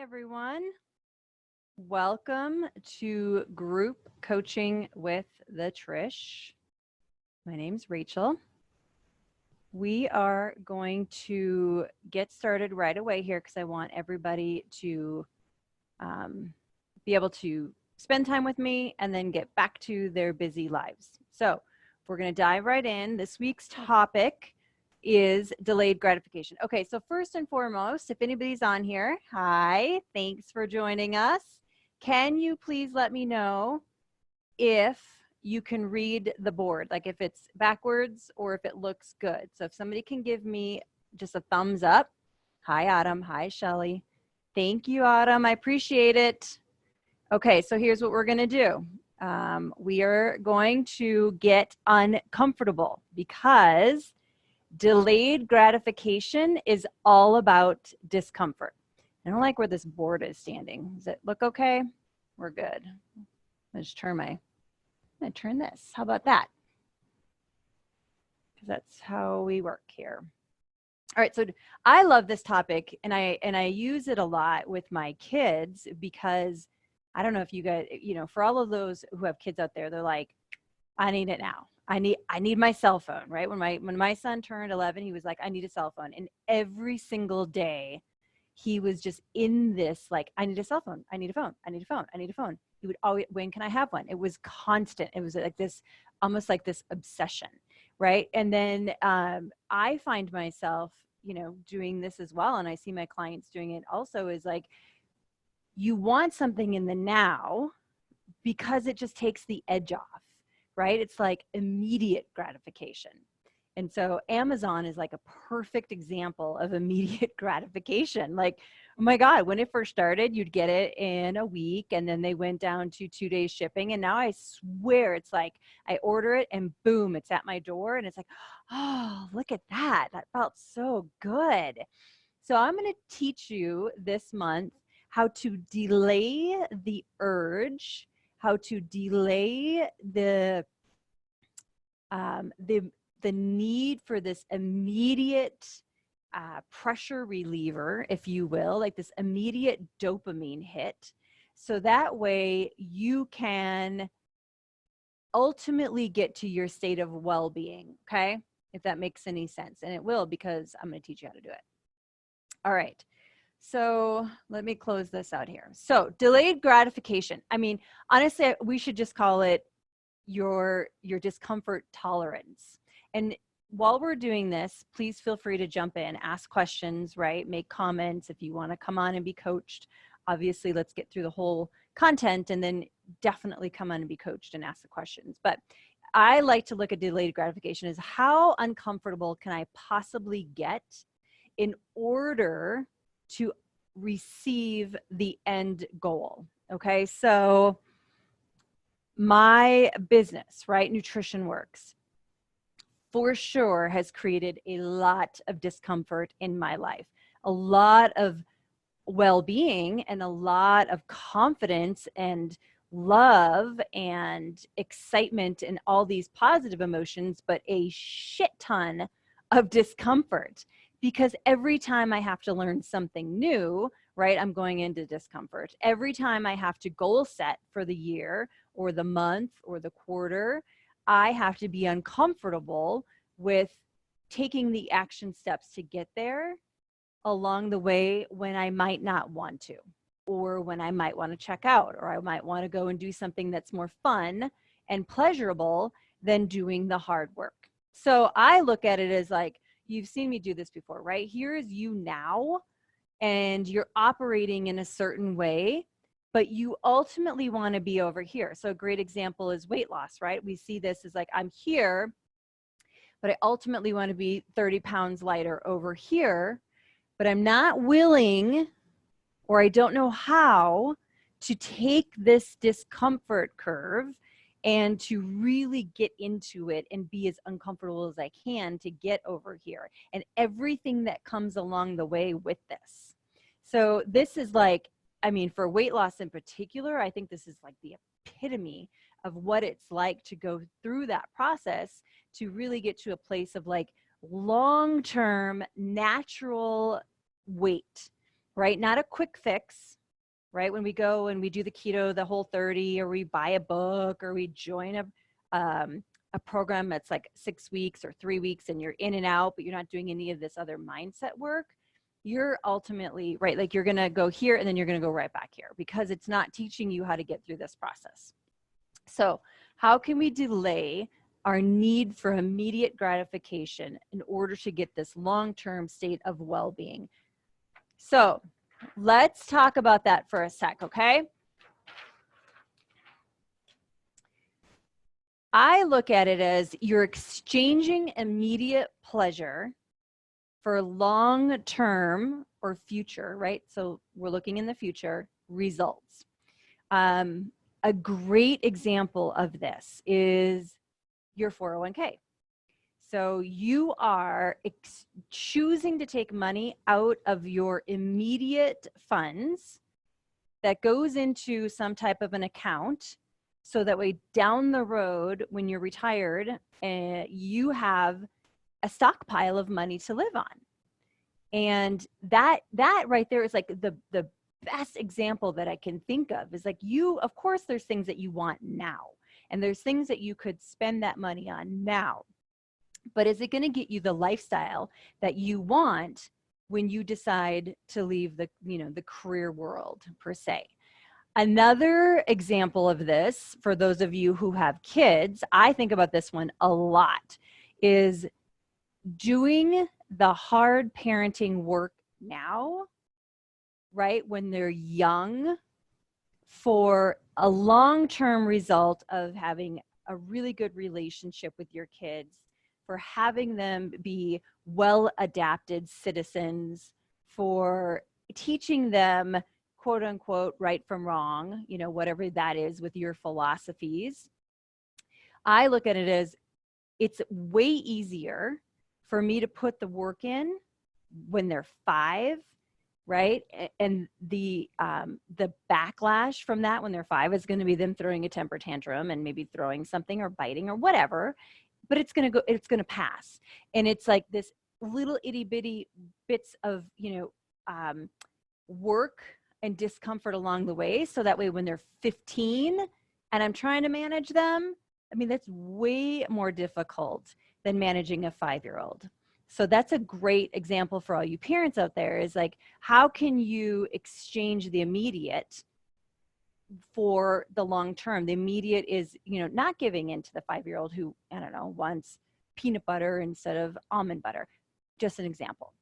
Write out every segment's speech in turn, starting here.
everyone. Welcome to Group Coaching with the Trish. My name's Rachel. We are going to get started right away here because I want everybody to be able to spend time with me and then get back to their busy lives. So we're going to dive right in. This week's topic is delayed gratification. Okay, so first and foremost, if anybody's on here, hi, thanks for joining us. Can you please let me know if you can read the board, like if it's backwards or if it looks good? So if somebody can give me just a thumbs up. Hi, Autumn. Hi, Shelly. Thank you, Autumn. I appreciate it. Okay, so here's what we're going to do. We are going to get uncomfortable because delayed gratification is all about discomfort. I don't like where this board is standing. Does it look okay? We're good. Let's turn I'm going to turn this. How about that? Because that's how we work here. All right, so I love this topic, and I use it a lot with my kids because I don't know if you guys, for all of those who have kids out there, they're like, I need it now. I need my cell phone, right? When my son turned 11, he was like, I need a cell phone. And every single day he was just in this, like, I need a cell phone. I need a phone. I need a phone. I need a phone. He would always, when can I have one? It was constant. It was like this, almost like this obsession, right? And then I find myself, doing this as well. And I see my clients doing it also, is like, you want something in the now because it just takes the edge off, right? It's like immediate gratification. And so Amazon is like a perfect example of immediate gratification. Like, oh my God, when it first started, you'd get it in a week, and then they went down to 2 days shipping. And now I swear it's like I order it and boom, it's at my door. And it's like, oh, look at that. That felt so good. So I'm going to teach you this month how to delay the urge, how to delay the need for this immediate pressure reliever, if you will, like this immediate dopamine hit. So that way you can ultimately get to your state of well-being, okay? If that makes any sense. And it will, because I'm going to teach you how to do it. All right. So let me close this out here. So delayed gratification. I mean, honestly, we should just call it your discomfort tolerance. And while we're doing this, please feel free to jump in, ask questions, right? Make comments if you want to come on and be coached. Obviously, let's get through the whole content and then definitely come on and be coached and ask the questions. But I like to look at delayed gratification as how uncomfortable can I possibly get in order to receive the end goal. Okay, so my business, right, Nutrition Works, for sure has created a lot of discomfort in my life, a lot of well-being, and a lot of confidence and love and excitement and all these positive emotions, but a shit ton of discomfort, because every time I have to learn something new, right, I'm going into discomfort. Every time I have to goal set for the year or the month or the quarter, I have to be uncomfortable with taking the action steps to get there along the way when I might not want to, or when I might want to check out, or I might want to go and do something that's more fun and pleasurable than doing the hard work. So I look at it as like, you've seen me do this before, right? Here is you now, and you're operating in a certain way, but you ultimately want to be over here. So a great example is weight loss, right? We see this as like, I'm here, but I ultimately want to be 30 pounds lighter over here, but I'm not willing, or I don't know how to take this discomfort curve and to really get into it and be as uncomfortable as I can to get over here, and everything that comes along the way with this. So this is like, I mean, for weight loss in particular, I think this is like the epitome of what it's like to go through that process to really get to a place of like long-term natural weight. right? Not a quick fix, right? When we go and we do the keto, the Whole30, or we buy a book, or we join a program that's like 6 weeks or 3 weeks and you're in and out, but you're not doing any of this other mindset work, you're ultimately, right, like you're going to go here and then you're going to go right back here because it's not teaching you how to get through this process. So how can we delay our need for immediate gratification in order to get this long-term state of well-being? So let's talk about that for a sec, okay? I look at it as you're exchanging immediate pleasure for long-term or future, right? So we're looking in the future, results. A great example of this is your 401k. So you are choosing to take money out of your immediate funds that goes into some type of an account, so that way down the road when you're retired, you have a stockpile of money to live on. And that right there is like the best example that I can think of. Is like, you, of course there's things that you want now, and there's things that you could spend that money on now, but is it going to get you the lifestyle that you want when you decide to leave the, the career world per se? Another example of this, for those of you who have kids, I think about this one a lot, is doing the hard parenting work now, right, when they're young, for a long-term result of having a really good relationship with your kids, for having them be well-adapted citizens, for teaching them, quote unquote, right from wrong, whatever that is with your philosophies. I look at it as it's way easier for me to put the work in when they're 5, right? And the backlash from that when they're 5 is going to be them throwing a temper tantrum and maybe throwing something or biting or whatever, but it's going to pass. And it's like this little itty bitty bits of, work and discomfort along the way. So that way when they're 15 and I'm trying to manage them, I mean, that's way more difficult than managing a 5-year-old. So that's a great example for all you parents out there, is like, how can you exchange the immediate for the long term? The immediate is, not giving in to the 5-year-old who, I don't know, wants peanut butter instead of almond butter. Just an example.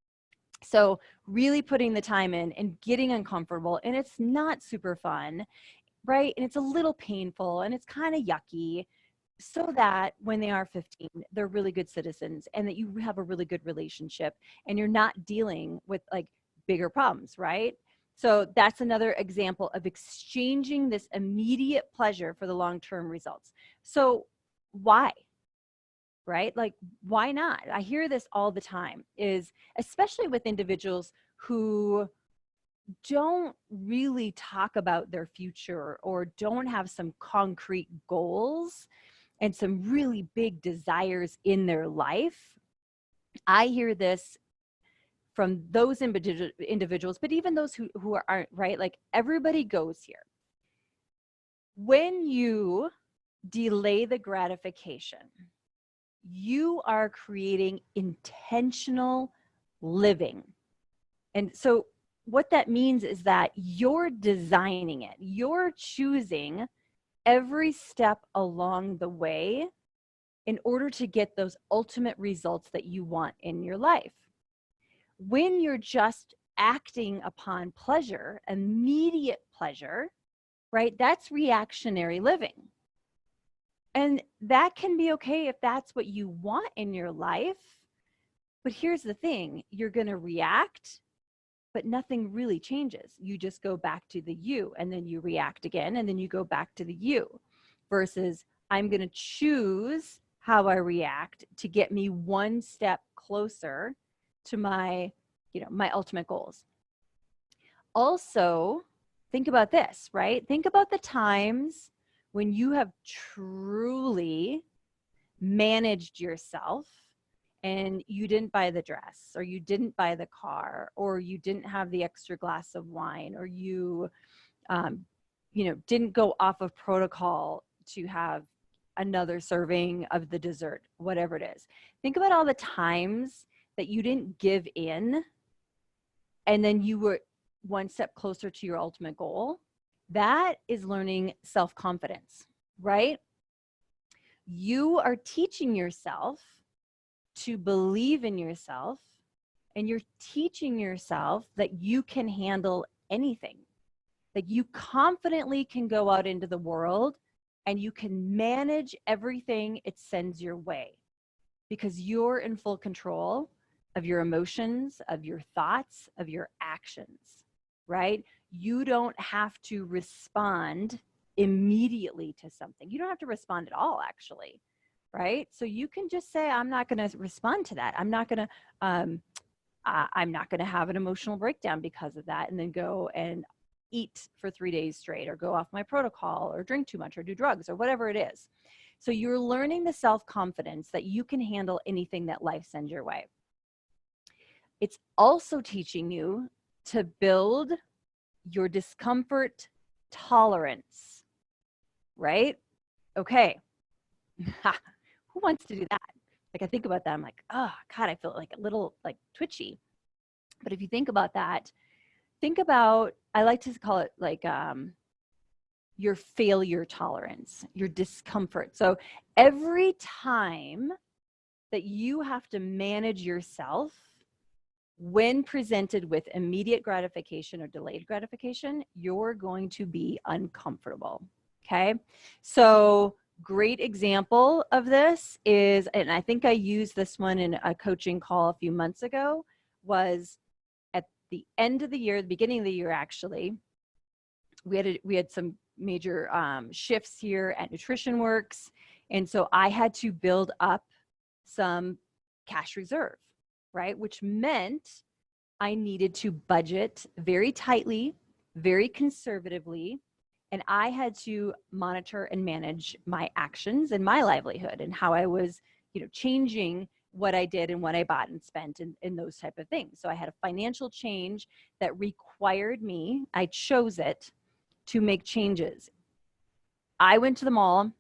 So really putting the time in and getting uncomfortable, and it's not super fun, right? And it's a little painful and it's kind of yucky, so that when they are 15, they're really good citizens and that you have a really good relationship and you're not dealing with like bigger problems, right? So that's another example of exchanging this immediate pleasure for the long-term results. So why? Right? Like, why not? I hear this all the time, is especially with individuals who don't really talk about their future or don't have some concrete goals and some really big desires in their life. I hear this from those individuals, but even those who aren't, right? Like, everybody goes here. When you delay the gratification, you are creating intentional living. And so what that means is that you're designing it. You're choosing every step along the way in order to get those ultimate results that you want in your life. When you're just acting upon pleasure, immediate pleasure, right? That's reactionary living. And that can be okay if that's what you want in your life. But here's the thing, you're going to react, but nothing really changes. You just go back to the you, and then you react again, and then you go back to the you, versus I'm going to choose how I react to get me one step closer to my, my ultimate goals. Also, think about this, right? Think about the times when you have truly managed yourself and you didn't buy the dress, or you didn't buy the car, or you didn't have the extra glass of wine, or you didn't go off of protocol to have another serving of the dessert, whatever it is. Think about all the times that you didn't give in and then you were one step closer to your ultimate goal. That is learning self-confidence, right? You are teaching yourself to believe in yourself, and you're teaching yourself that you can handle anything. Like, you confidently can go out into the world and you can manage everything it sends your way, because you're in full control of your emotions, of your thoughts, of your actions, right? You don't have to respond immediately to something. You don't have to respond at all, actually, right? So you can just say, I'm not going to respond to that. I'm not going to have an emotional breakdown because of that, and then go and eat for 3 days straight, or go off my protocol, or drink too much, or do drugs, or whatever it is. So you're learning the self-confidence that you can handle anything that life sends your way. It's also teaching you to build your discomfort tolerance, right? Okay. Who wants to do that? Like, I think about that, I'm like, oh God, I feel like a little like twitchy. But if you think about that, think about, I like to call it like your failure tolerance, your discomfort. So every time that you have to manage yourself when presented with immediate gratification or delayed gratification, you're going to be uncomfortable. Okay. So great example of this is, and I think I used this one in a coaching call a few months ago, was at the end of the year, the beginning of the year, actually, we had some major shifts here at Nutrition Works. And so I had to build up some cash reserve, right? Which meant I needed to budget very tightly, very conservatively, and I had to monitor and manage my actions and my livelihood, and how I was, changing what I did and what I bought and spent, and those type of things. So I had a financial change that required me, I chose it, to make changes. I went to the mall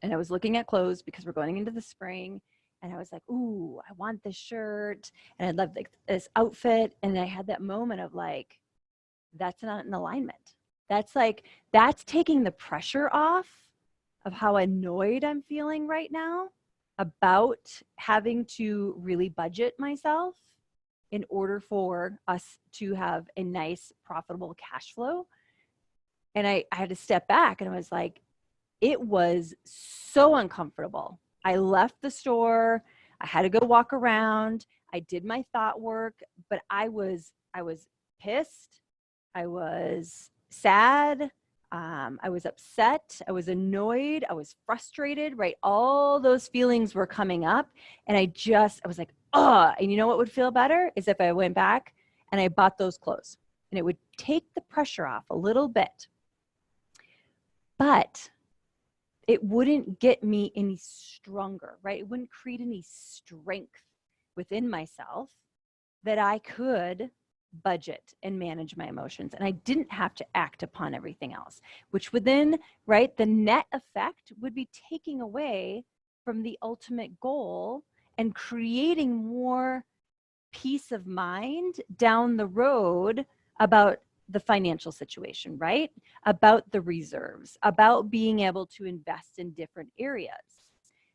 and I was looking at clothes because we're going into the spring. And I was like, ooh, I want this shirt. And I love like this outfit. And I had that moment of like, that's not in alignment. That's taking the pressure off of how annoyed I'm feeling right now about having to really budget myself in order for us to have a nice, profitable cash flow. And I had to step back, and I was like, it was so uncomfortable. I left the store. I had to go walk around. I did my thought work, but I was pissed. I was sad. I was upset. I was annoyed. I was frustrated, right? All those feelings were coming up. And I was like, oh, and you know what would feel better is if I went back and I bought those clothes, and it would take the pressure off a little bit. But it wouldn't get me any stronger, right? It wouldn't create any strength within myself that I could budget and manage my emotions. And I didn't have to act upon everything else, which would then, right, the net effect would be taking away from the ultimate goal and creating more peace of mind down the road about the financial situation, right? About the reserves, about being able to invest in different areas.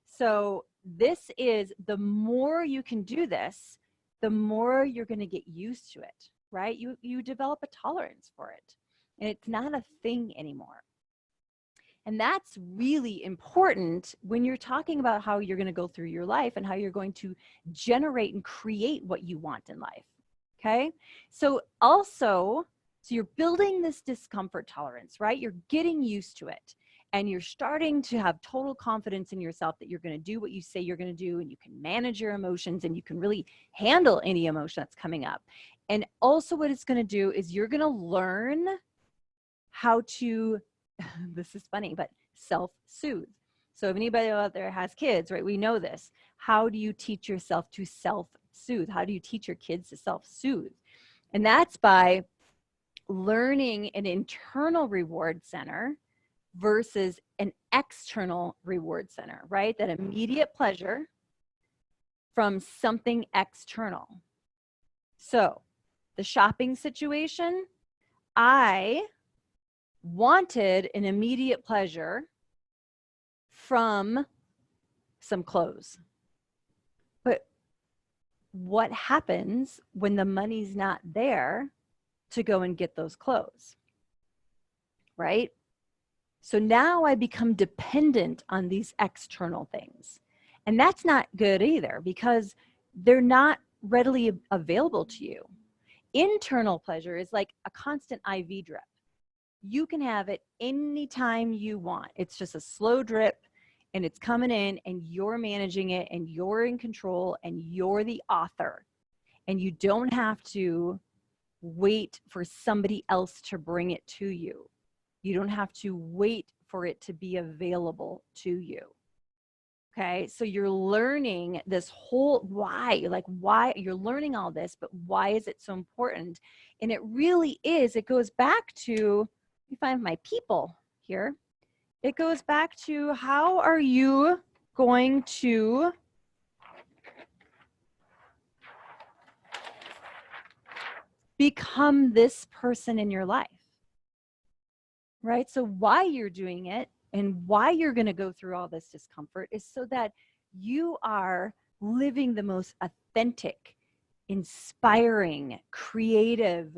So this is, the more you can do this, the more you're going to get used to it, right? You develop a tolerance for it, and it's not a thing anymore. And that's really important when you're talking about how you're going to go through your life and how you're going to generate and create what you want in life. Okay. So you're building this discomfort tolerance, right? You're getting used to it, and you're starting to have total confidence in yourself that you're going to do what you say you're going to do, and you can manage your emotions, and you can really handle any emotion that's coming up. And also what it's going to do is you're going to learn how to, this is funny, but self-soothe. So if anybody out there has kids, right, we know this. How do you teach yourself to self-soothe? How do you teach your kids to self-soothe? And that's by learning an internal reward center versus an external reward center, right? That immediate pleasure from something external. So the shopping situation, I wanted an immediate pleasure from some clothes. But what happens when the money's not there to go and get those clothes, right? So now I become dependent on these external things. And that's not good either because they're not readily available to you. Internal pleasure is like a constant IV drip. You can have it anytime you want. It's just a slow drip and it's coming in and you're managing it and you're in control and you're the author. And you don't have to wait for somebody else to bring it to you. You don't have to wait for it to be available to you. Okay, so you're learning this whole why you're learning all this, but why is it so important? And it really is, it goes back to, let me find my people here. It goes back to how are you going to become this person in your life, right? So why you're doing it and why you're going to go through all this discomfort is so that you are living the most authentic, inspiring, creative,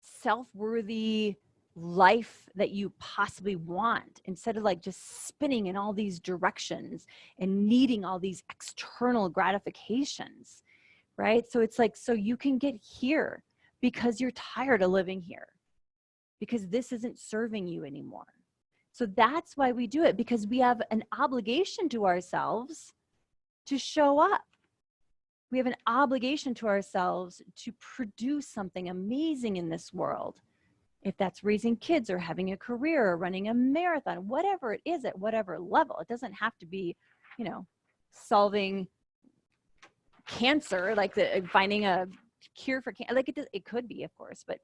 self-worthy life that you possibly want, instead of like just spinning in all these directions and needing all these external gratifications, right? So it's like, so you can get here because you're tired of living here, because this isn't serving you anymore. So that's why we do it, because we have an obligation to ourselves to show up. We have an obligation to ourselves to produce something amazing in this world. If that's raising kids or having a career or running a marathon, whatever it is, at whatever level. It doesn't have to be, solving cancer, like finding a cure for cancer. Like it could be, of course, but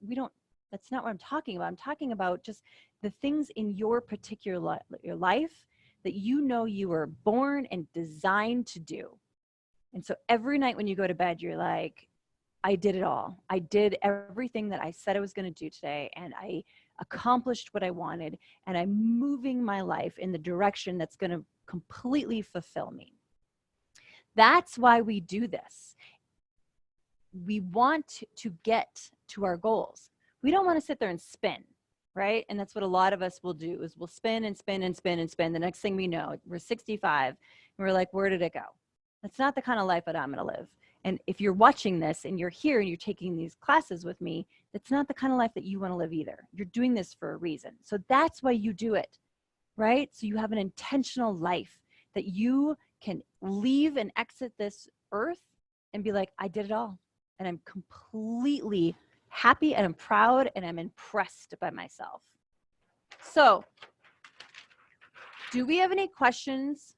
that's not what I'm talking about. I'm talking about just the things in your particular your life that you were born and designed to do. And so every night when you go to bed, you're like, I did it all. I did everything that I said I was going to do today, and I accomplished what I wanted, and I'm moving my life in the direction that's going to completely fulfill me. That's why we do this. We want to get to our goals. We don't want to sit there and spin, right? And that's what a lot of us will do, is we'll spin and spin and spin and spin. The next thing we know, we're 65 and we're like, where did it go? That's not the kind of life that I'm going to live. And if you're watching this and you're here and you're taking these classes with me, that's not the kind of life that you want to live either. You're doing this for a reason. So that's why you do it, right? So you have an intentional life that you can leave and exit this earth and be like, I did it all. And I'm completely happy and I'm proud and I'm impressed by myself. So do we have any questions?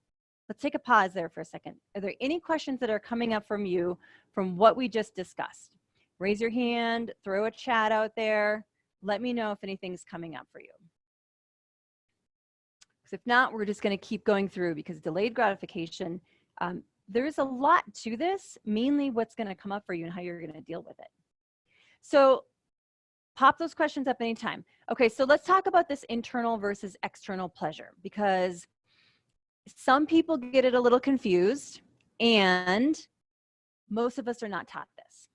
Let's take a pause there for a second. Are there any questions that are coming up from you from what we just discussed? Raise your hand, throw a chat out there. Let me know if anything's coming up for you. Because if not, we're just going to keep going through, because delayed gratification, there's a lot to this, mainly what's going to come up for you and how you're going to deal with it. So pop those questions up anytime. Okay, so let's talk about this internal versus external pleasure, because some people get it a little confused, and most of us are not taught this.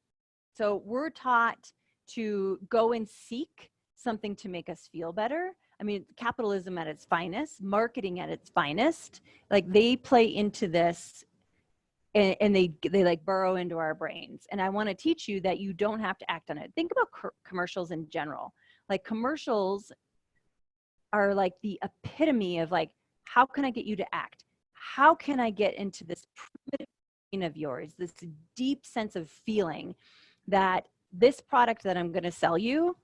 So we're taught to go and seek something to make us feel better. I mean, capitalism at its finest, marketing at its finest, like they play into this, and they like burrow into our brains. And I want to teach you that you don't have to act on it. Think about commercials in general. Like commercials are like the epitome of like, how can I get you to act? How can I get into this primitive brain of yours, this deep sense of feeling that this product that I'm going to sell you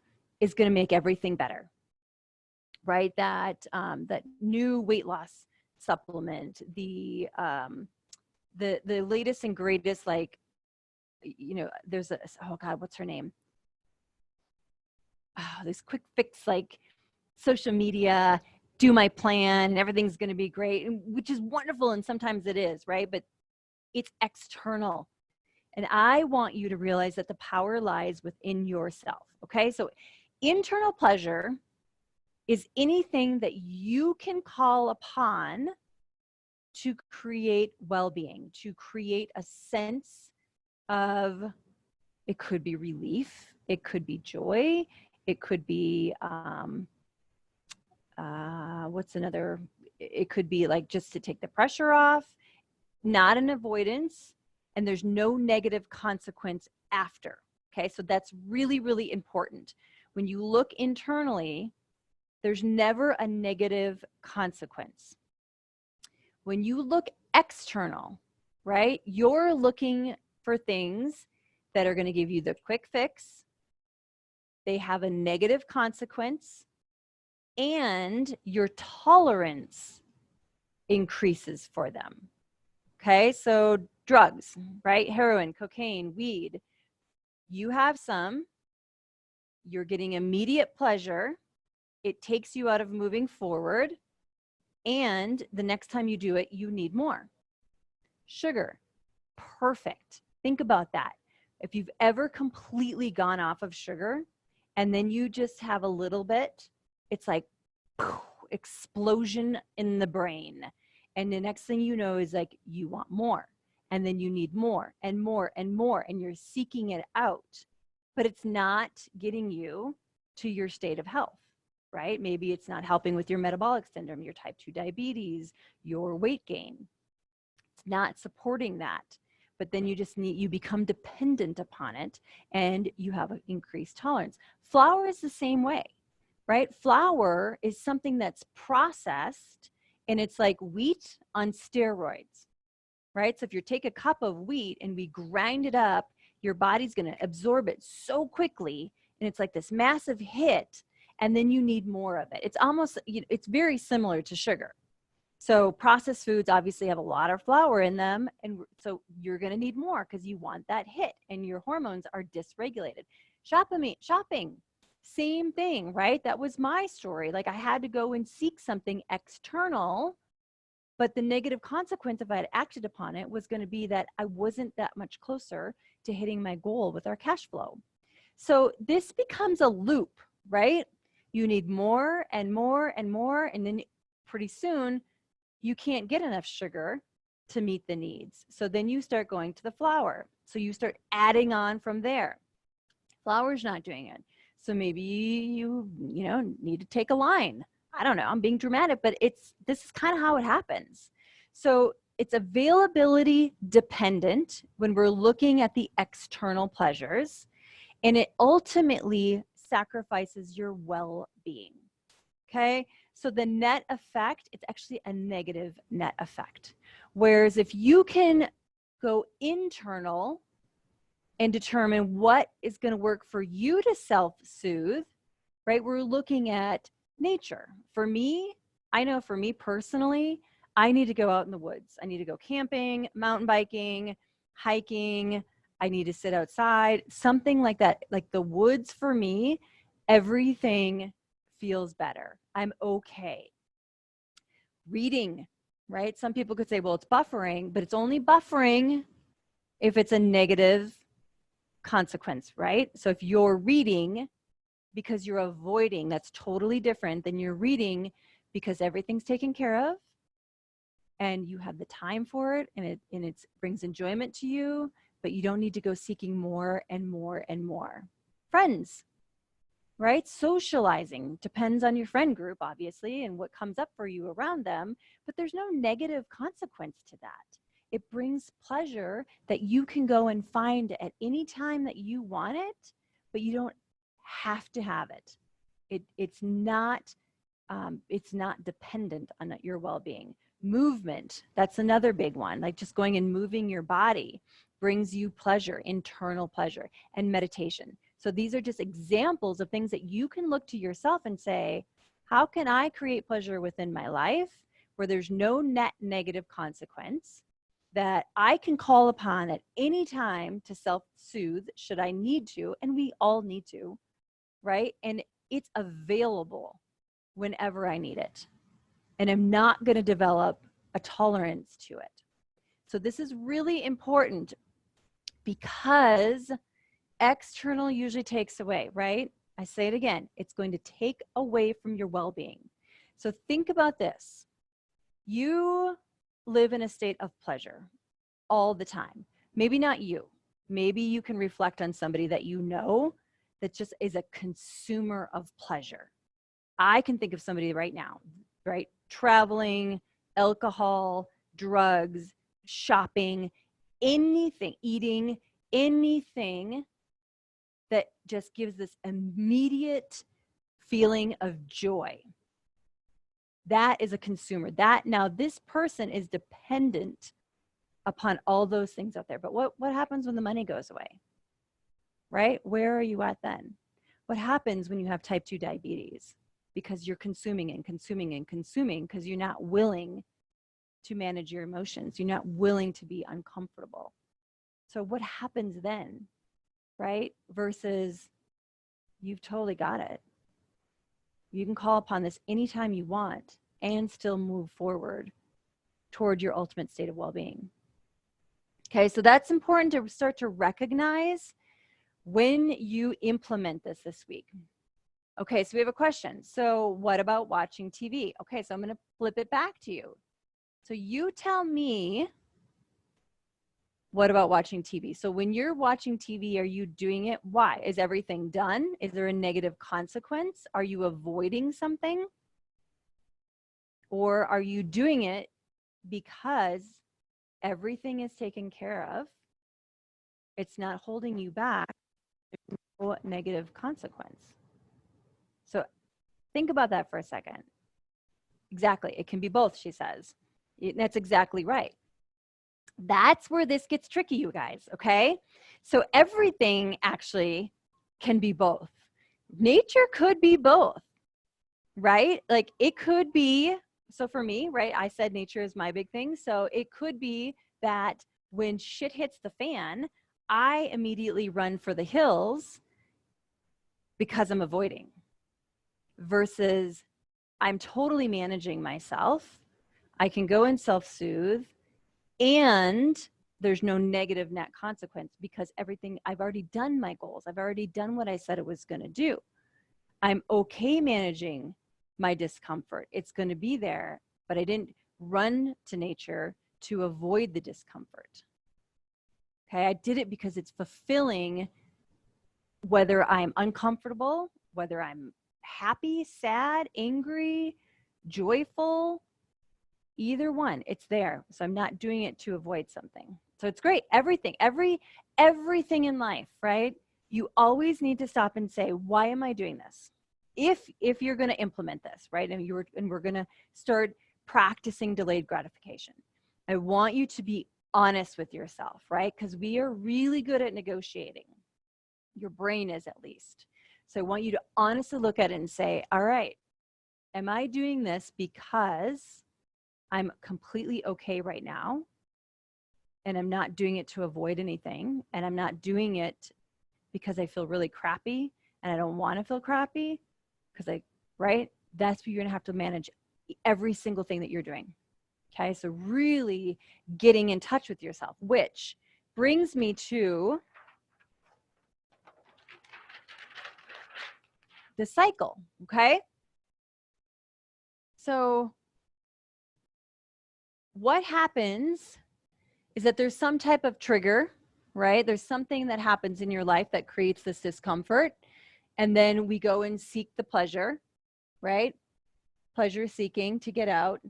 is going to make everything better, right? That new weight loss supplement, the latest and greatest, like, there's a, oh God, what's her name? Oh, this quick fix, like social media, do my plan and everything's going to be great, which is wonderful. And sometimes it is, right? But it's external. And I want you to realize that the power lies within yourself. Okay. So internal pleasure is anything that you can call upon to create well-being, to create a sense of, it could be relief, it could be joy, it could be what's another, it could be like just to take the pressure off, not an avoidance, and there's no negative consequence after. Okay, so that's really, really important. When you look internally, there's never a negative consequence. When you look external, right, you're looking for things that are going to give you the quick fix, they have a negative consequence, and your tolerance increases for them. Okay, so drugs, right? Heroin, cocaine, weed. You have some, you're getting immediate pleasure, it takes you out of moving forward, and the next time you do it, you need more. Sugar, perfect. Think about that. If you've ever completely gone off of sugar and then you just have a little bit, it's like poof, explosion in the brain. And the next thing you know is like you want more, and then you need more and more and more, and you're seeking it out, but it's not getting you to your state of health, right? Maybe it's not helping with your metabolic syndrome, your type 2 diabetes, your weight gain. It's not supporting that. But then you become dependent upon it, and you have an increased tolerance. Flour is the same way, right? Flour is something that's processed, and it's like wheat on steroids, right? So if you take a cup of wheat and we grind it up, your body's going to absorb it so quickly, and it's like this massive hit, and then you need more of it. It's almost, it's very similar to sugar. So processed foods obviously have a lot of flour in them, and so you're going to need more because you want that hit, and your hormones are dysregulated. Shopping, same thing, right? That was my story. Like I had to go and seek something external, but the negative consequence if I had acted upon it was going to be that I wasn't that much closer to hitting my goal with our cash flow. So this becomes a loop, right? You need more and more and more, and then pretty soon you can't get enough sugar to meet the needs. So then you start going to the flour. So you start adding on from there. Flour's not doing it. So maybe you need to take a line. I don't know, I'm being dramatic, but this is kind of how it happens. So it's availability dependent when we're looking at the external pleasures, and it ultimately sacrifices your well-being. Okay, so the net effect, it's actually a negative net effect. Whereas if you can go internal and determine what is going to work for you to self-soothe, right? We're looking at nature. For me, I know for me personally, I need to go out in the woods. I need to go camping, mountain biking, hiking. I need to sit outside, something like that. Like the woods for me, everything feels better. I'm okay. Reading, right? Some people could say, well, it's buffering, but it's only buffering if it's a negative consequence, right? So if you're reading because you're avoiding, that's totally different than you're reading because everything's taken care of and you have the time for it, and it brings enjoyment to you, but you don't need to go seeking more and more and more. Friends, right? Socializing depends on your friend group, obviously, and what comes up for you around them, but there's no negative consequence to that. It brings pleasure that you can go and find at any time that you want it, but you don't have to have it. It's not dependent on your well-being. Movement, that's another big one. Like just going and moving your body brings you pleasure, internal pleasure, and meditation. So these are just examples of things that you can look to yourself and say, How can I create pleasure within my life where there's no net negative consequence that I can call upon at any time to self-soothe should I need to, and we all need to, right? And it's available whenever I need it. And I'm not going to develop a tolerance to it. So this is really important because external usually takes away, right? I say it again, it's going to take away from your well-being. So think about this. You live in a state of pleasure all the time. Maybe not you. Maybe you can reflect on somebody that you know that just is a consumer of pleasure. I can think of somebody right now, right? Traveling, alcohol, drugs, shopping, anything, eating, anything that just gives this immediate feeling of joy. That is a consumer. That now this person is dependent upon all those things out there. But what happens when the money goes away? Right? Where are you at then? What happens when you have type 2 diabetes? Because you're consuming and consuming and consuming because you're not willing to manage your emotions. You're not willing to be uncomfortable. So what happens then? Right? Versus you've totally got it. You can call upon this anytime you want and still move forward toward your ultimate state of well-being. Okay, so that's important to start to recognize when you implement this week. Okay, so we have a question. So what about watching TV? Okay, so I'm going to flip it back to you. So you tell me, what about watching TV? So when you're watching TV, are you doing it? Why? Is everything done? Is there a negative consequence? Are you avoiding something? Or are you doing it because everything is taken care of? It's not holding you back. There's no negative consequence. So think about that for a second. Exactly. It can be both, she says. That's exactly right. That's where this gets tricky, you guys, okay? So everything actually can be both. Nature could be both, right? Like it could be, so for me, right, I said nature is my big thing. So it could be that when shit hits the fan, I immediately run for the hills because I'm avoiding versus I'm totally managing myself. I can go and self-soothe and there's no negative net consequence because everything, I've already done my goals. I've already done what I said it was going to do. I'm okay managing my discomfort. It's going to be there, but I didn't run to nature to avoid the discomfort. Okay, I did it because it's fulfilling whether I'm uncomfortable, whether I'm happy, sad, angry, joyful, either one, it's there. So I'm not doing it to avoid something. So it's great. Everything in life, right? You always need to stop and say, why am I doing this? If you're going to implement this, right? And we're going to start practicing delayed gratification. I want you to be honest with yourself, right? Because we are really good at negotiating. Your brain is, at least. So I want you to honestly look at it and say, all right, am I doing this because I'm completely okay right now and I'm not doing it to avoid anything, and I'm not doing it because I feel really crappy and I don't want to feel crappy because right? That's where you're going to have to manage every single thing that you're doing. Okay, so really getting in touch with yourself, which brings me to the cycle, okay? So what happens is that there's some type of trigger, right? There's something that happens in your life that creates this discomfort. And then we go and seek the pleasure, right? Pleasure seeking to get out.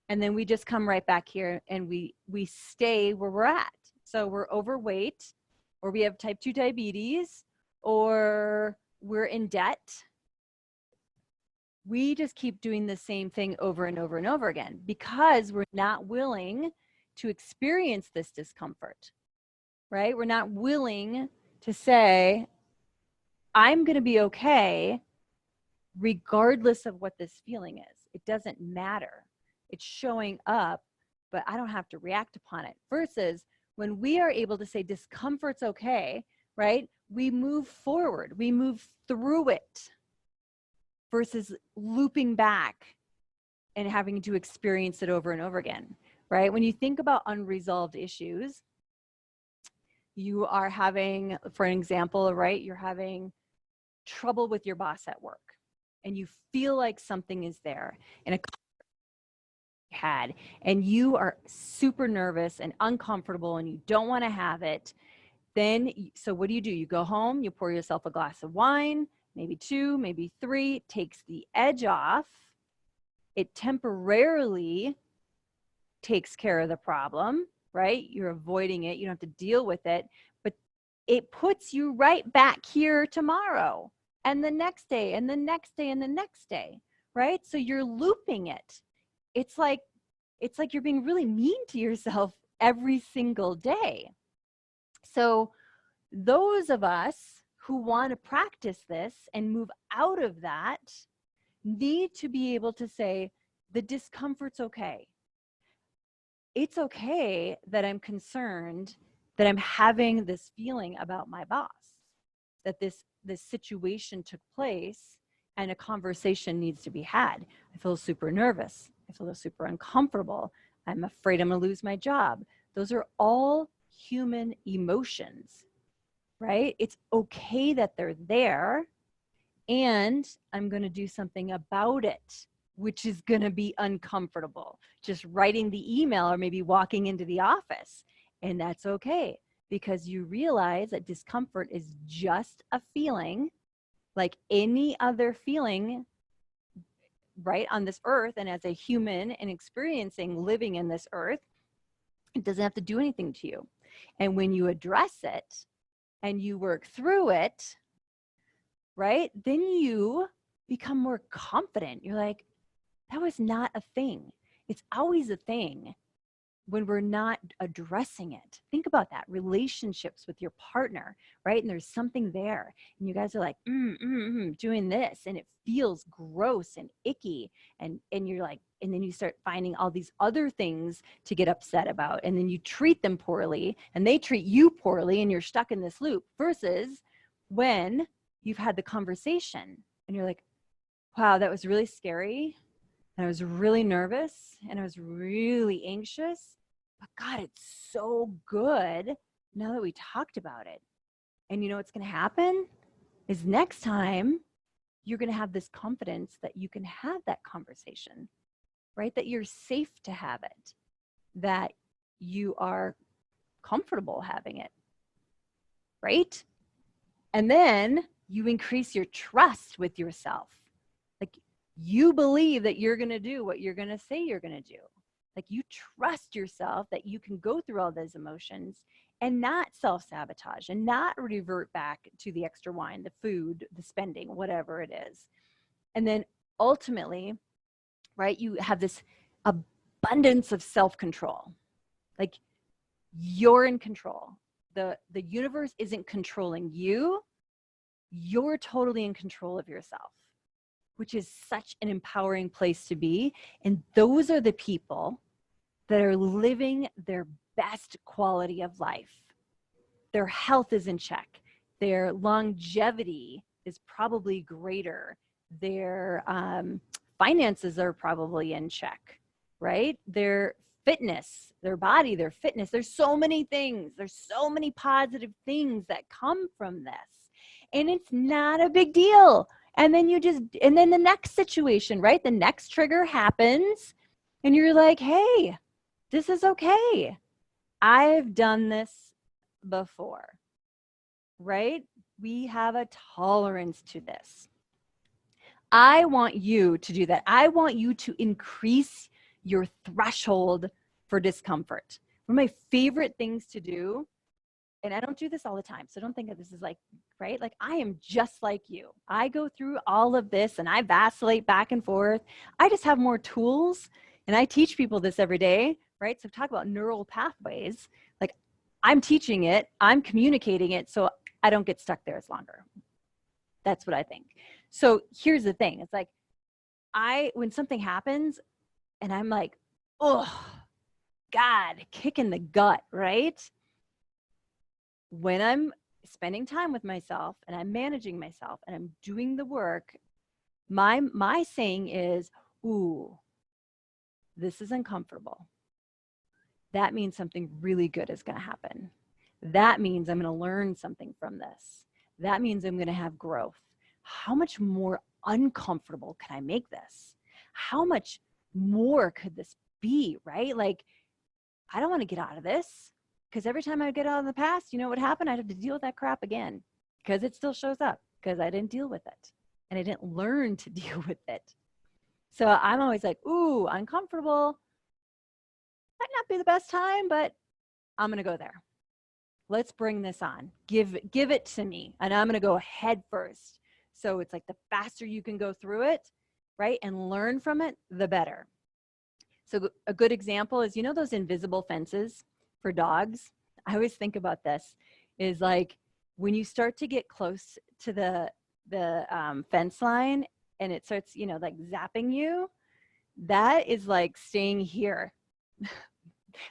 And then we just come right back here and we stay where we're at. So we're overweight, or we have type 2 diabetes, or we're in debt. We just keep doing the same thing over and over and over again because we're not willing to experience this discomfort, right? We're not willing to say, I'm going to be okay regardless of what this feeling is. It doesn't matter. It's showing up, but I don't have to react upon it. Versus when we are able to say discomfort's okay, right? We move forward, we move through it versus looping back and having to experience it over and over again, right? When you think about unresolved issues, you are having, for an example, right? You're having trouble with your boss at work and you feel like something is there and a had and you are super nervous and uncomfortable and you don't want to have it. Then so what do? You go home, you pour yourself a glass of wine, maybe 2, maybe 3, takes the edge off. It temporarily takes care of the problem, right? You're avoiding it, you don't have to deal with it, but it puts you right back here tomorrow and the next day and the next day and the next day, right? So you're looping it. It's like you're being really mean to yourself every single day. So those of us who want to practice this and move out of that need to be able to say, the discomfort's okay. It's okay that I'm concerned that I'm having this feeling about my boss, that this situation took place and a conversation needs to be had. I feel super nervous. I feel super uncomfortable. I'm afraid I'm going to lose my job. Those are all human emotions, right? It's okay that they're there, and I'm going to do something about it, which is going to be uncomfortable. Just writing the email or maybe walking into the office. And that's okay, because you realize that discomfort is just a feeling like any other feeling, right, on this earth. And as a human and experiencing living in this earth, it doesn't have to do anything to you. And when you address it and you work through it, right, then you become more confident. You're like, that was not a thing. It's always a thing when we're not addressing it. Think about that. Relationships with your partner, right? And there's something there. And you guys are like, doing this. And it feels gross and icky. And you're like, and then you start finding all these other things to get upset about. And then you treat them poorly and they treat you poorly and you're stuck in this loop. Versus when you've had the conversation and you're like, wow, that was really scary. And I was really nervous and I was really anxious, but God, it's so good now that we talked about it. And you know what's going to happen is next time you're going to have this confidence that you can have that conversation, right? That you're safe to have it, that you are comfortable having it, right? And then you increase your trust with yourself. Like, you believe that you're going to do what you're going to say you're going to do. Like, you trust yourself that you can go through all those emotions and not self-sabotage and not revert back to the extra wine, the food, the spending, whatever it is. And then ultimately, right, you have this abundance of self-control. Like, you're in control. The universe isn't controlling you. You're totally in control of yourself, which is such an empowering place to be. And those are the people that are living their best quality of life. Their health is in check. Their longevity is probably greater. Their finances are probably in check, right? Their fitness, their body, their fitness. There's so many things. There's so many positive things that come from this. And it's not a big deal. And then and then the next situation, right? The next trigger happens and you're like, hey, this is okay. I've done this before, right? We have a tolerance to this. I want you to do that. I want you to increase your threshold for discomfort. One of my favorite things to do, and I don't do this all the time, so don't think that this is like, right? Like, I am just like you. I go through all of this and I vacillate back and forth. I just have more tools, and I teach people this every day, right? So talk about neural pathways. Like, I'm teaching it, I'm communicating it, so I don't get stuck there as longer. That's what I think. So here's the thing. It's like, when something happens and I'm like, oh, God, kick in the gut, right? When I'm spending time with myself and I'm managing myself and I'm doing the work, my saying is, ooh, this is uncomfortable. That means something really good is going to happen. That means I'm going to learn something from this. That means I'm going to have growth. How much more uncomfortable can I make this? How much more could this be, right? Like, I don't want to get out of this, because every time I get out of the past, you know what happened? I'd have to deal with that crap again, because it still shows up, because I didn't deal with it and I didn't learn to deal with it. So I'm always like, ooh, uncomfortable. Might not be the best time, but I'm going to go there. Let's bring this on. Give it to me. And I'm going to go head first. So it's like the faster you can go through it, right, and learn from it, the better. So a good example is, you know, those invisible fences for dogs? I always think about this, is like when you start to get close to the fence line and it starts, you know, like zapping you, that is like staying here.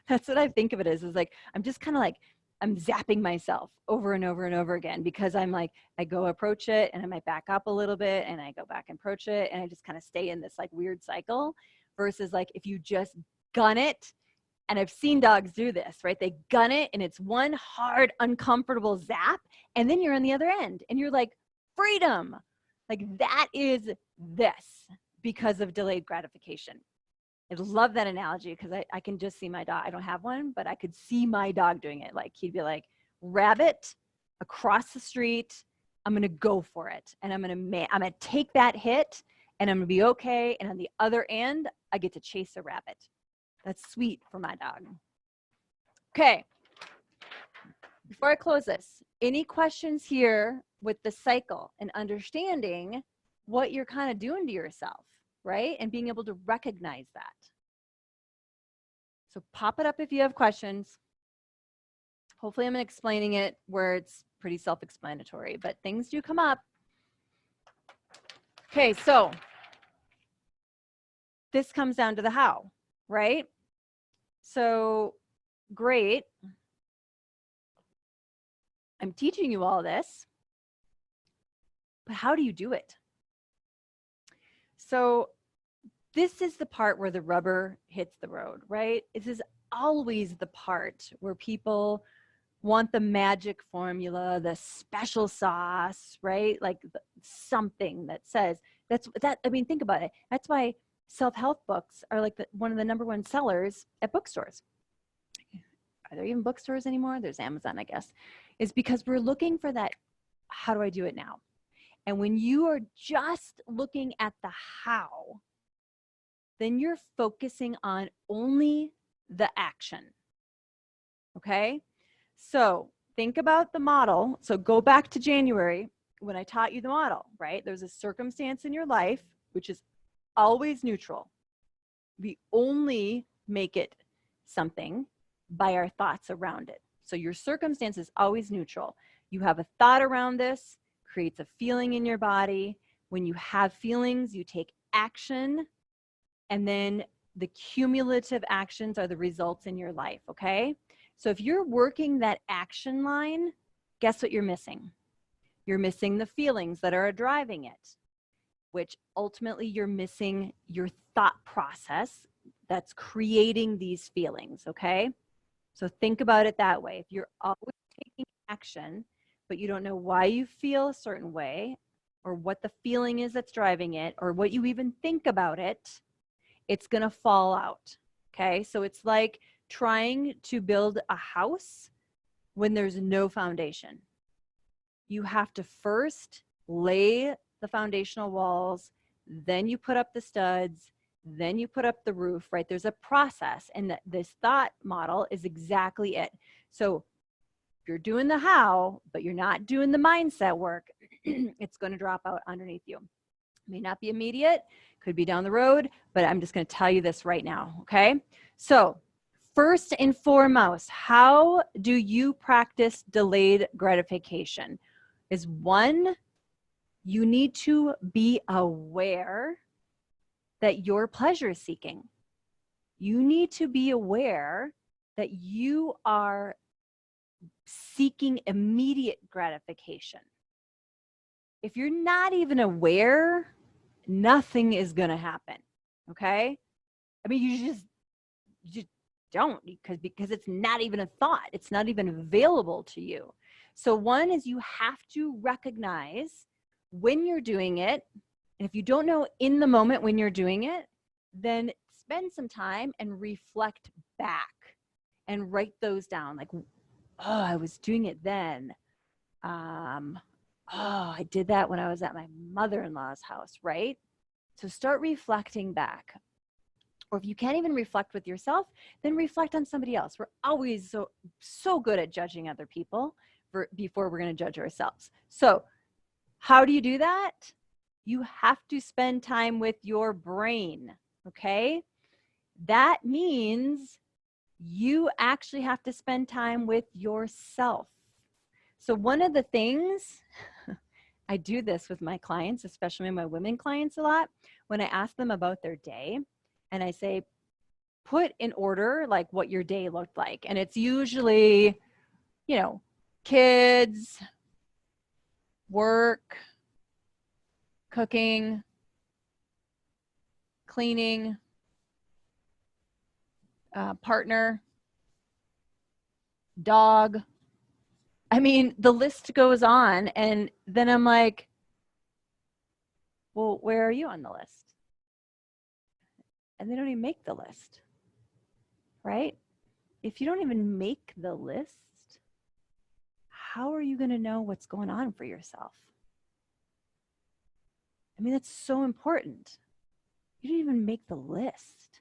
That's what I think of it as, is like, I'm just kind of like, I'm zapping myself over and over and over again, because I'm like, I go approach it and I might back up a little bit and I go back and approach it and I just kind of stay in this like weird cycle, versus like if you just gun it. And I've seen dogs do this, right? They gun it and it's one hard, uncomfortable zap, and then you're on the other end and you're like, freedom. Like, that is this, because of delayed gratification. I love that analogy, because I can just see my dog. I don't have one, but I could see my dog doing it. Like, he'd be like, rabbit across the street, I'm going to go for it. And I'm going to take that hit and I'm going to be okay. And on the other end, I get to chase a rabbit. That's sweet for my dog. Okay. Before I close this, any questions here with the cycle and understanding what you're kind of doing to yourself, right? And being able to recognize that. So pop it up if you have questions. Hopefully I'm explaining it where it's pretty self-explanatory, but things do come up. Okay, so this comes down to the how, right? So great. I'm teaching you all this, but how do you do it? So this is the part where the rubber hits the road, right? This is always the part where people want the magic formula, the special sauce, right? Like something that says that. I mean, think about it. That's why self-help books are like one of the #1 sellers at bookstores. Are there even bookstores anymore? There's Amazon, I guess. Is because we're looking for that, how do I do it now? And when you are just looking at the how, then you're focusing on only the action. Okay? So think about the model. So go back to January when I taught you the model, right? There's a circumstance in your life, which is always neutral. We only make it something by our thoughts around it. So your circumstance is always neutral. You have a thought around this, creates a feeling in your body. When you have feelings, you take action, and then the cumulative actions are the results in your life, okay? So if you're working that action line, guess what you're missing? You're missing the feelings that are driving it, which ultimately you're missing your thought process that's creating these feelings, okay? So think about it that way. If you're always taking action, but you don't know why you feel a certain way, or what the feeling is that's driving it, or what you even think about it, it's going to fall out, okay? So it's like trying to build a house when there's no foundation. You have to first lay the foundational walls, then you put up the studs, then you put up the roof, right? There's a process, and this thought model is exactly it. So if you're doing the how, but you're not doing the mindset work, it's going to drop out underneath you. May not be immediate, could be down the road, but I'm just going to tell you this right now, okay? So first and foremost, how do you practice delayed gratification? Is one, You need to be aware that you're pleasure seeking. You need to be aware that you are seeking immediate gratification. If you're not even aware, nothing is going to happen. Okay? I mean, you just don't, because it's not even a thought. It's not even available to you. So one is you have to recognize when you're doing it. And if you don't know in the moment when you're doing it, then spend some time and reflect back and write those down. Like, oh, I was doing it then. Oh, I did that when I was at my mother-in-law's house, right? So start reflecting back. Or if you can't even reflect with yourself, then reflect on somebody else. We're always so good at judging other people before we're going to judge ourselves. So how do you do that? You have to spend time with your brain, okay? That means you actually have to spend time with yourself. So one of the things, I do this with my clients, especially my women clients a lot, when I ask them about their day and I say, put in order like what your day looked like. And it's usually, kids, work, cooking, cleaning, partner, dog. I mean, the list goes on. And then I'm like, well, where are you on the list? And they don't even make the list, right? If you don't even make the list, how are you going to know what's going on for yourself? I mean, that's so important. You didn't even make the list.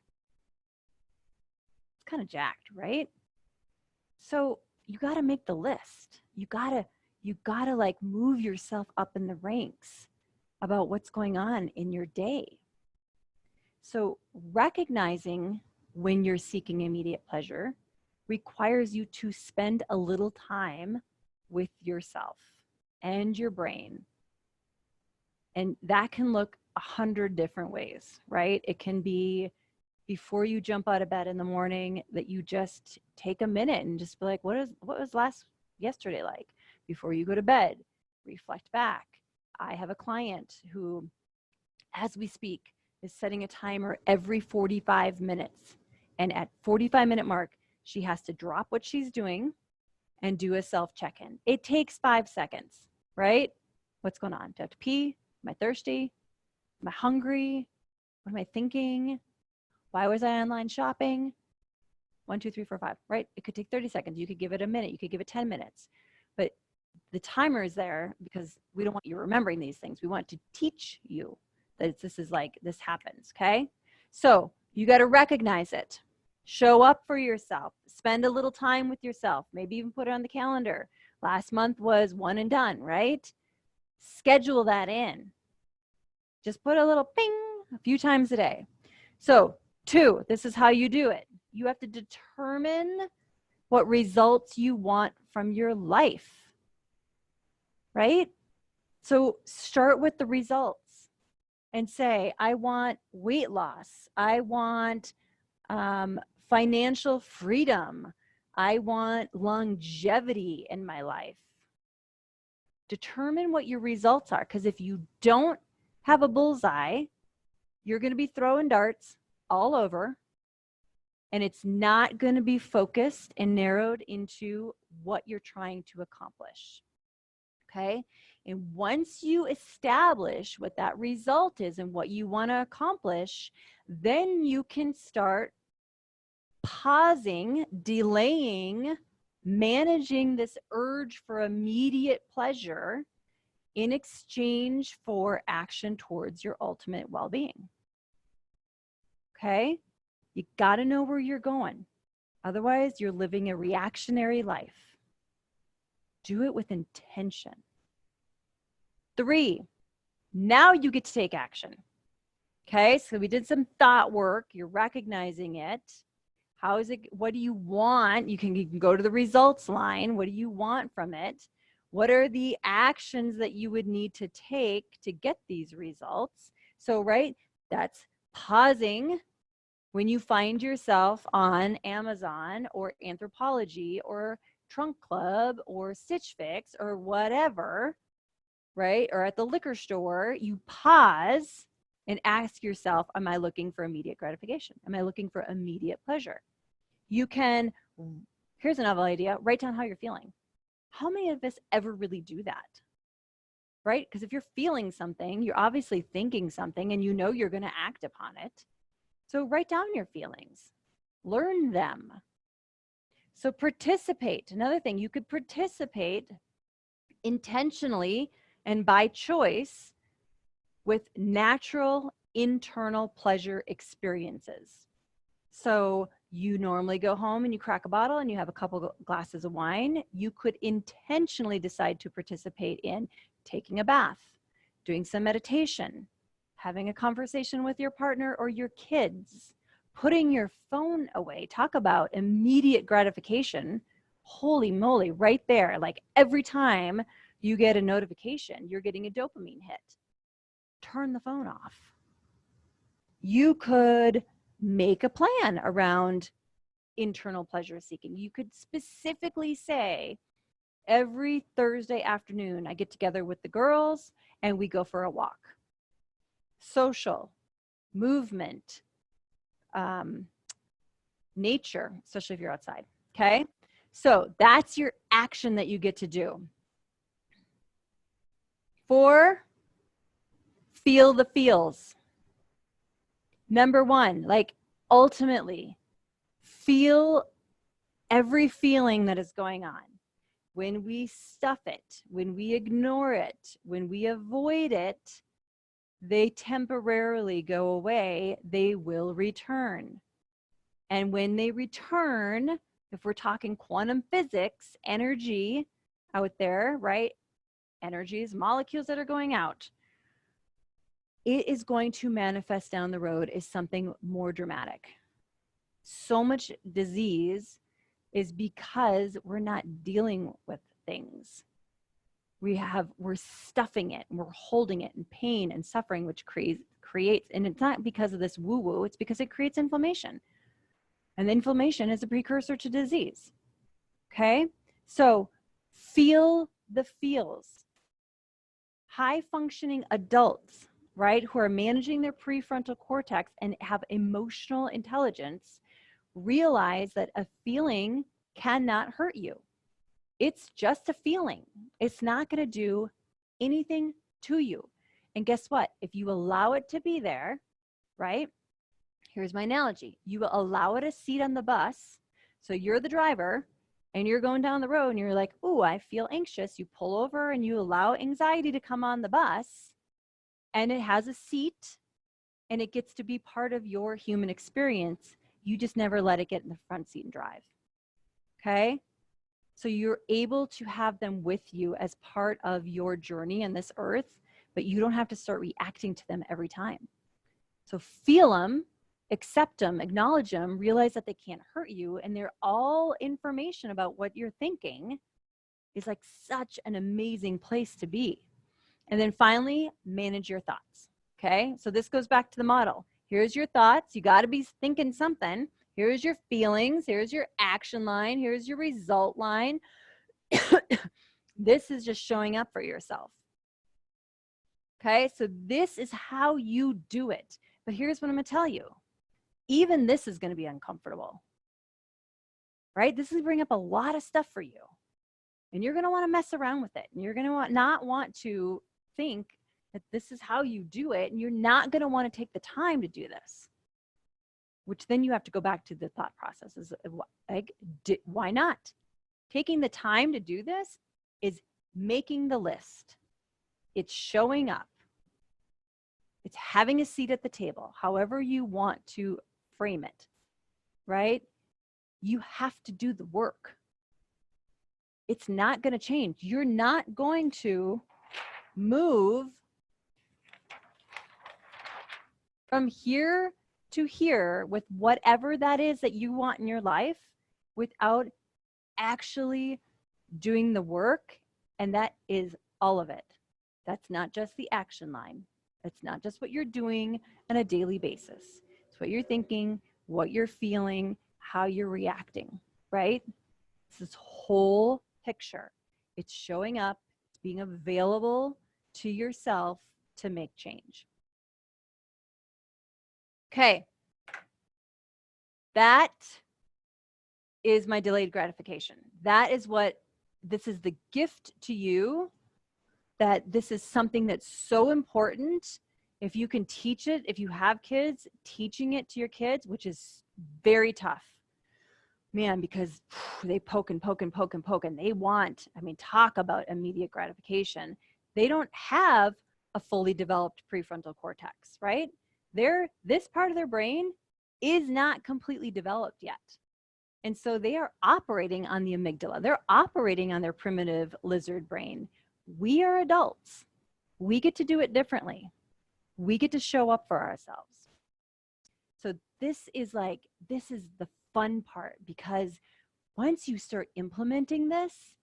It's kind of jacked, right? So you got to make the list. You got to like move yourself up in the ranks about what's going on in your day. So recognizing when you're seeking immediate pleasure requires you to spend a little time with yourself and your brain. And that can look 100 different ways, right? It can be before you jump out of bed in the morning that you just take a minute and just be like, what was yesterday like? Before you go to bed, reflect back. I have a client who, as we speak, is setting a timer every 45 minutes. And at 45-minute mark, she has to drop what she's doing and do a self check-in. It takes 5 seconds, right? What's going on? Do I have to pee? Am I thirsty? Am I hungry? What am I thinking? Why was I online shopping? 1, 2, 3, 4, 5, right? It could take 30 seconds. You could give it a minute. You could give it 10 minutes. But the timer is there because we don't want you remembering these things. We want to teach you that this happens, okay? So you got to recognize it. Show up for yourself. Spend a little time with yourself. Maybe even put it on the calendar. Last month was one and done, right? Schedule that in. Just put a little ping a few times a day. So 2, this is how you do it. You have to determine what results you want from your life, right? So start with the results and say, I want weight loss. I want financial freedom. I want longevity in my life. Determine what your results are, because if you don't have a bullseye, you're going to be throwing darts all over, and it's not going to be focused and narrowed into what you're trying to accomplish. Okay? And once you establish what that result is and what you want to accomplish, then you can start pausing, delaying, managing this urge for immediate pleasure in exchange for action towards your ultimate well-being. Okay? You got to know where you're going. Otherwise, you're living a reactionary life. Do it with intention. 3, now you get to take action. Okay, so we did some thought work. You're recognizing it. How is it? What do you want? You can go to the results line. What do you want from it? What are the actions that you would need to take to get these results? So, right, that's pausing when you find yourself on Amazon or Anthropology or Trunk Club or Stitch Fix or whatever, right? Or at the liquor store, you pause and ask yourself, am I looking for immediate gratification? Am I looking for immediate pleasure? You can, here's a novel idea, write down how you're feeling. How many of us ever really do that? Right? Because if you're feeling something, you're obviously thinking something and you know you're going to act upon it. So write down your feelings, learn them. So participate. Another thing, you could participate intentionally and by choice with natural internal pleasure experiences. So you normally go home and you crack a bottle and you have a couple glasses of wine. You could intentionally decide to participate in taking a bath, doing some meditation, having a conversation with your partner or your kids, putting your phone away. Talk about immediate gratification. Holy moly, right there. Like every time you get a notification, you're getting a dopamine hit. Turn the phone off. You could make a plan around internal pleasure seeking. You could specifically say, every Thursday afternoon, I get together with the girls and we go for a walk. Social, movement, nature, especially if you're outside. Okay. So that's your action that you get to do. 4, feel the feels. Number 1, like ultimately feel every feeling that is going on. When we stuff it, when we ignore it, when we avoid it, they temporarily go away. They will return. And when they return, if we're talking quantum physics, energy out there, right? Energy is molecules that are going out. It is going to manifest down the road as something more dramatic. So much disease is because we're not dealing with things. We're stuffing it and we're holding it in pain and suffering, which creates, and it's not because of this woo-woo, it's because it creates inflammation. And the inflammation is a precursor to disease. Okay? So feel the feels. High functioning adults, right, who are managing their prefrontal cortex and have emotional intelligence, realize that a feeling cannot hurt you. It's just a feeling. It's not going to do anything to you. And guess what? If you allow it to be there, right? Here's my analogy. You will allow it a seat on the bus. So you're the driver and you're going down the road and you're like, ooh, I feel anxious. You pull over and you allow anxiety to come on the bus and it has a seat and it gets to be part of your human experience. You just never let it get in the front seat and drive. Okay? So you're able to have them with you as part of your journey on this earth, but you don't have to start reacting to them every time. So feel them, accept them, acknowledge them, realize that they can't hurt you, and they're all information about what you're thinking is like such an amazing place to be. And then finally, manage your thoughts. Okay, so this goes back to the model. Here's your thoughts. You got to be thinking something. Here's your feelings. Here's your action line. Here's your result line. This is just showing up for yourself. Okay, so this is how you do it. But here's what I'm going to tell you. Even this is going to be uncomfortable, right? This is bring up a lot of stuff for you. And you're going to want to mess around with it. And you're going to not want to think that this is how you do it. And you're not going to want to take the time to do this, which then you have to go back to the thought process. Is like, why not? Taking the time to do this is making the list. It's showing up. It's having a seat at the table, however you want to frame it, right? You have to do the work. It's not going to change. You're not going to move from here to here with whatever that is that you want in your life without actually doing the work And that is all of it. That's not just the action line. That's not just what you're doing on a daily basis. It's what you're thinking, what you're feeling, how you're reacting, right? It's this whole picture. It's showing up, it's being available to yourself to make change. Okay. That is my delayed gratification. That is what this is, the gift to you, that this is something that's so important. If you can teach it, if you have kids, teaching it to your kids, which is very tough, man, because they poke and poke and poke and poke, and they want, I mean, talk about immediate gratification. They don't have a fully developed prefrontal cortex, right? This part of their brain is not completely developed yet. And so they are operating on the amygdala. They're operating on their primitive lizard brain. We are adults. We get to do it differently. We get to show up for ourselves. So this is the fun part, because once you start implementing this,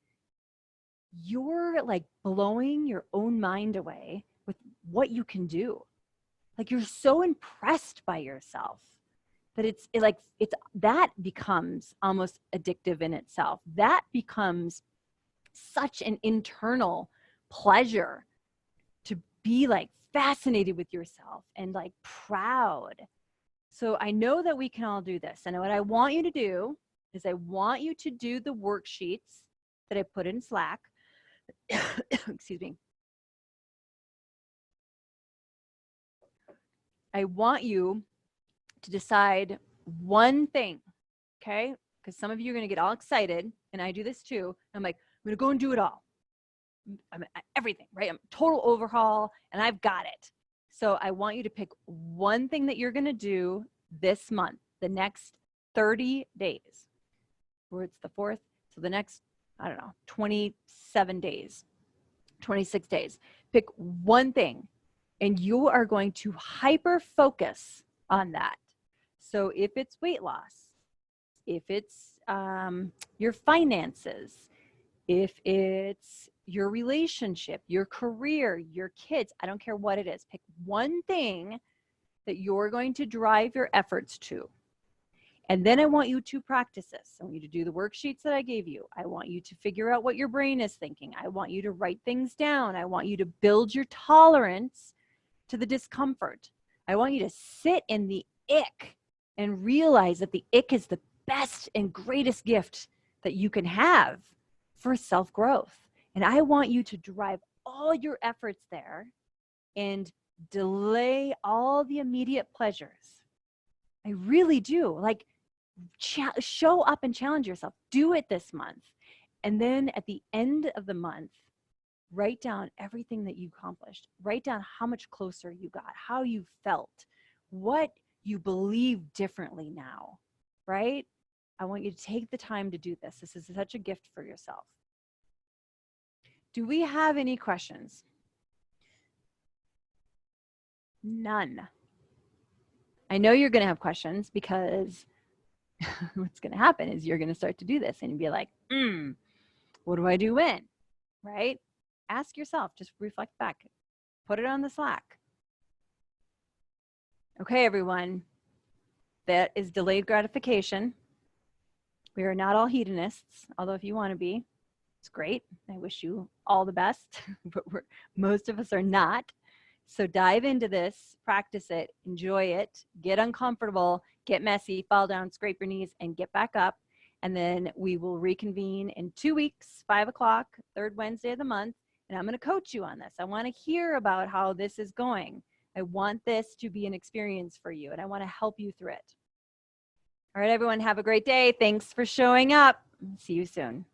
you're like blowing your own mind away with what you can do. Like, you're so impressed by yourself that that becomes almost addictive in itself. That becomes such an internal pleasure, to be like fascinated with yourself and like proud. So I know that we can all do this. And what I want you to do is I want you to do the worksheets that I put in Slack. Excuse me. I want you to decide one thing, okay? Because some of you are going to get all excited, and I do this too. I'm like, I'm going to go and do it all. Everything, right? I'm total overhaul, and I've got it. So I want you to pick one thing that you're going to do this month, the next 30 days, or it's the 4th. So the next, 27 days, 26 days. Pick one thing, and you are going to hyper focus on that. So if it's weight loss, if it's your finances, if it's your relationship, your career, your kids, I don't care what it is. Pick one thing that you're going to drive your efforts to. And then I want you to practice this. I want you to do the worksheets that I gave you. I want you to figure out what your brain is thinking. I want you to write things down. I want you to build your tolerance to the discomfort. I want you to sit in the ick and realize that the ick is the best and greatest gift that you can have for self-growth. And I want you to drive all your efforts there and delay all the immediate pleasures. I really do. Like, show up and challenge yourself. Do it this month. And then at the end of the month, write down everything that you accomplished. Write down how much closer you got, how you felt, what you believe differently now, right? I want you to take the time to do this. This is such a gift for yourself. Do we have any questions? None. I know you're going to have questions, because what's going to happen is you're going to start to do this and you'll be like, what do I do when? Right? Ask yourself, just reflect back, put it on the Slack. Okay, everyone, that is delayed gratification. We are not all hedonists, although if you want to be, it's great. I wish you all the best, but most of us are not. So dive into this, practice it, enjoy it, get uncomfortable, get messy, fall down, scrape your knees, and get back up. And then we will reconvene in 2 weeks, 5 o'clock, third Wednesday of the month. And I'm going to coach you on this. I want to hear about how this is going. I want this to be an experience for you, and I want to help you through it. All right, everyone, have a great day. Thanks for showing up. See you soon.